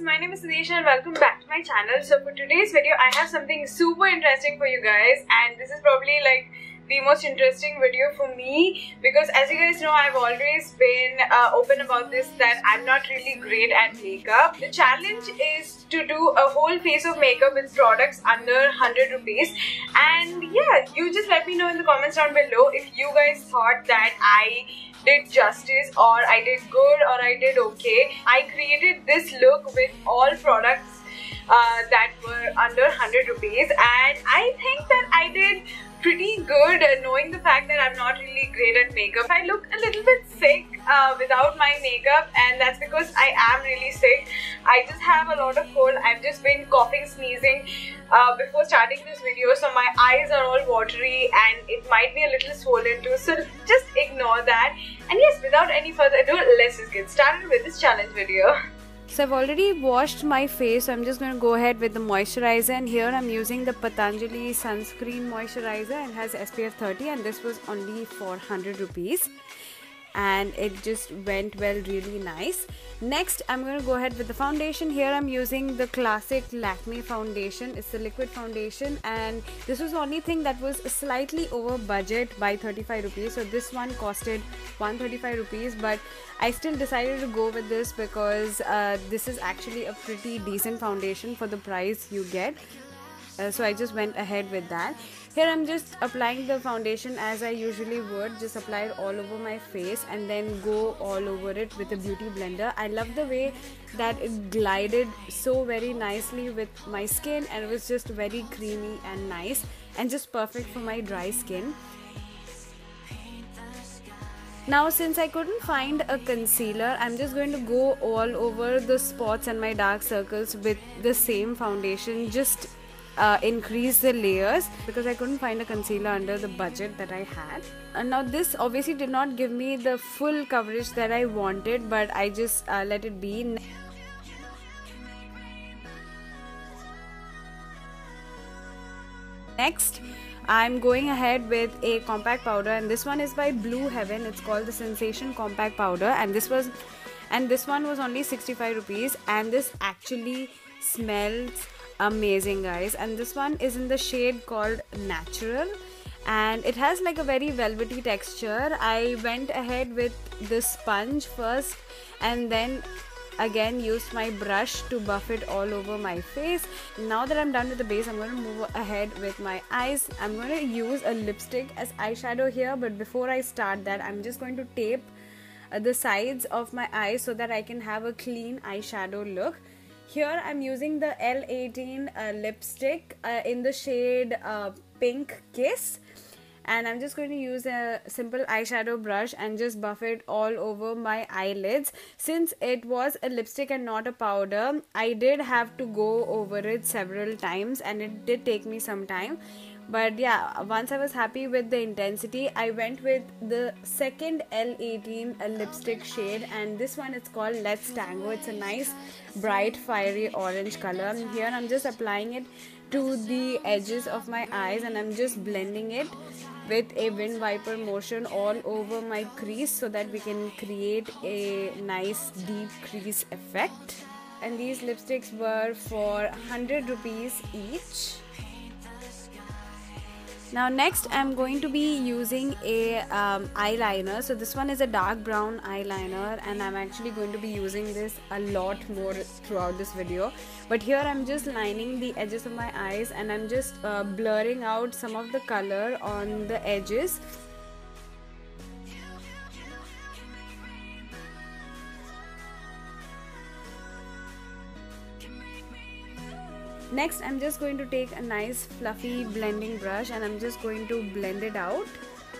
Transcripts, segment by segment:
my name is Sudesh and welcome back to my channel. So for today's video I have something super interesting for you guys, and this is probably like the most interesting video for me because as you guys know, I've always been open about this that I'm not really great at makeup. The challenge is to do a whole face of makeup with products under 100 rupees, and yeah, you just let me know in the comments down below if you guys thought that I did justice or I did good or I did okay. I created this look with all products that were under 100 rupees, and I think that I did pretty good knowing the fact that I'm not really great at makeup. I look a little bit sick without my makeup, and that's because I am really sick. I just have a lot of cold. I've just been coughing, sneezing before starting this video, so my eyes are all watery and it might be a little swollen too, so just ignore that. And yes, without any further ado, let's just get started with this challenge video. So I've already washed my face, so I'm just going to go ahead with the moisturizer, and here I'm using the Patanjali sunscreen moisturizer and has SPF 30, and this was only for 100 rupees and it just went well, really nice. Next I'm going to go ahead with the foundation. Here I'm using the classic Lakme foundation. It's the liquid foundation, and this was the only thing that was slightly over budget by 35 rupees. So this one costed 135 rupees, but I still decided to go with this because this is actually a pretty decent foundation for the price you get. So I just went ahead with that. Here I'm just applying the foundation as I usually would, just apply it all over my face and then go all over it with a beauty blender. I love the way that it glided so very nicely with my skin, and it was just very creamy and nice and just perfect for my dry skin. Now since I couldn't find a concealer, I'm just going to go all over the spots and my dark circles with the same foundation, just increase the layers because I couldn't find a concealer under the budget that I had. And now this obviously did not give me the full coverage that I wanted, but I just let it be. Next I'm going ahead with a compact powder, and this one is by Blue Heaven. It's called the Sensation Compact Powder, and this one was only 65 rupees, and this actually smells amazing, guys. And this one is in the shade called Natural, and it has like a very velvety texture. I went ahead with the sponge first and then again used my brush to buff it all over my face. Now that I'm done with the base, I'm going to move ahead with my eyes. I'm going to use a lipstick as eyeshadow here, but before I start that, I'm just going to tape the sides of my eyes so that I can have a clean eyeshadow look. Here I'm using the L18 lipstick in the shade Pink Kiss, and I'm just going to use a simple eyeshadow brush and just buff it all over my eyelids. Since it was a lipstick and not a powder, I did have to go over it several times and it did take me some time. But yeah, once I was happy with the intensity, I went with the second L18 lipstick shade, and this one is called Let's Tango. It's a nice bright fiery orange color, and here I'm just applying it to the edges of my eyes, and I'm just blending it with a wind wiper motion all over my crease so that we can create a nice deep crease effect. And these lipsticks were for 100 rupees each. Now next I'm going to be using a eyeliner. So this one is a dark brown eyeliner, and I'm actually going to be using this a lot more throughout this video. But here I'm just lining the edges of my eyes, and I'm just blurring out some of the color on the edges. Next I'm just going to take a nice fluffy blending brush and I'm just going to blend it out,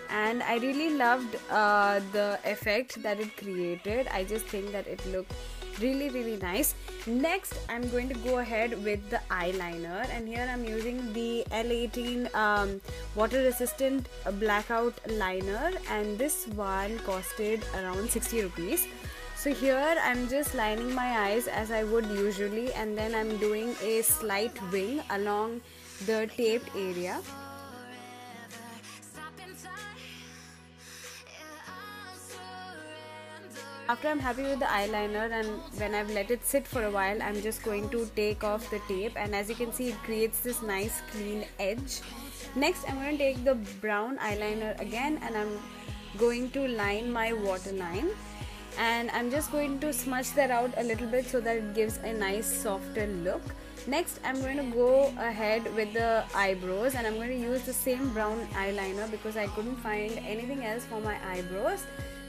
and I really loved the effect that it created. I just think that it looked really nice. Next I'm going to go ahead with the eyeliner, and here I'm using the L18 water resistant blackout liner, and this one costed around 60 rupees. So here I'm just lining my eyes as I would usually, and then I'm doing a slight wing along the taped area. After I'm happy with the eyeliner and when I've let it sit for a while, I'm just going to take off the tape, and as you can see, it creates this nice clean edge. Next, I'm going to take the brown eyeliner again and I'm going to line my waterline, and I'm just going to smudge that out a little bit so that it gives a nice softer look. Next, I'm going to go ahead with the eyebrows, and I'm going to use the same brown eyeliner because I couldn't find anything else for my eyebrows.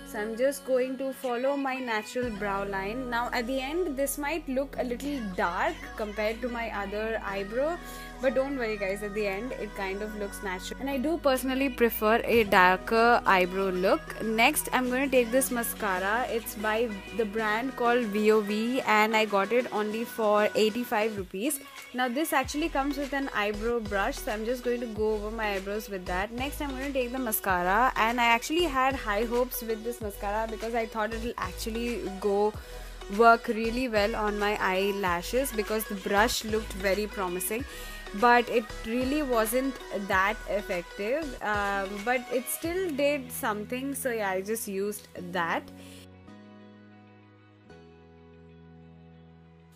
So I'm just going to follow my natural brow line. Now at the end, this might look a little dark compared to my other eyebrow, but don't worry guys, at the end it kind of looks natural, and I do personally prefer a darker eyebrow look. Next, I'm going to take this mascara. It's by the brand called VOV and I got it only for 85 rupees. Now this actually comes with an eyebrow brush, so I'm just going to go over my eyebrows with that. Next, I'm going to take the mascara, and I actually had high hopes with this mascara because I thought it will actually work really well on my eyelashes because the brush looked very promising, but it really wasn't that effective, but it still did something, so yeah, I just used that.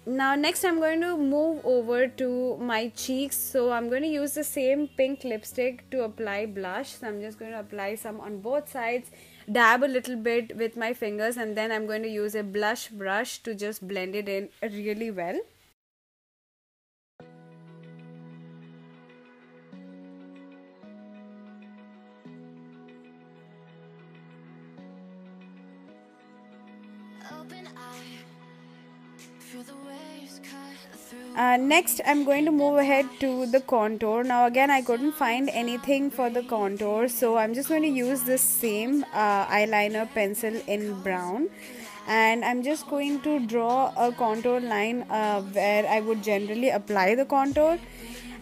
Now next, I'm going to move over to my cheeks, so I'm going to use the same pink lipstick to apply blush. So I'm just going to apply some on both sides, dab a little bit with my fingers, and then I'm going to use a blush brush to just blend it in really well. Next, I'm going to move ahead to the contour. Now again, I couldn't find anything for the contour, so I'm just going to use this same eyeliner pencil in brown, and I'm just going to draw a contour line where I would generally apply the contour,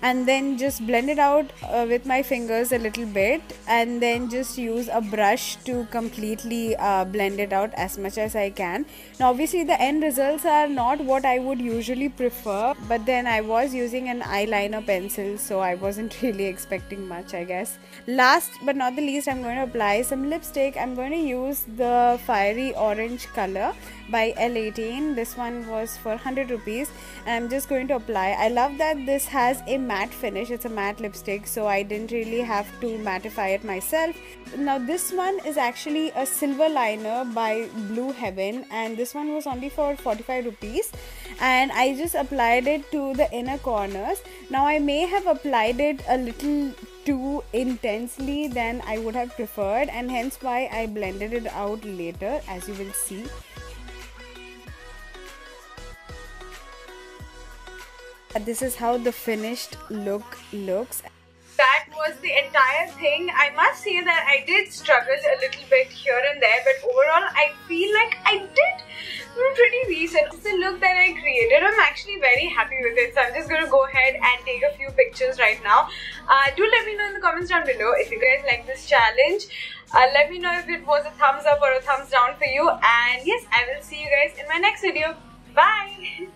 and then just blend it out with my fingers a little bit, and then just use a brush to completely blend it out as much as I can. Now obviously the end results are not what I would usually prefer, but then I was using an eyeliner pencil, so I wasn't really expecting much, I guess. Last but not the least, I'm going to apply some lipstick. I'm going to use the fiery orange color by L18. This one was for 100 rupees, and I'm just going to apply. I love that this has a matte finish. It's a matte lipstick, so I didn't really have to mattify it myself. Now this one is actually a silver liner by Blue Heaven, and this one was only for 45 rupees, and I just applied it to the inner corners. Now I may have applied it a little too intensely than I would have preferred, and hence why I blended it out later, as you will see. This is how the finished look looks. That was the entire thing. I must say that I did struggle a little bit here and there, but overall I feel like I did pretty decent. It's the look that I created. I'm actually very happy with it, so I'm just going to go ahead and take a few pictures right now. Do let me know in the comments down below if you guys like this challenge. Let me know if it was a thumbs up or a thumbs down for you, and yes, I will see you guys in my next video. Bye!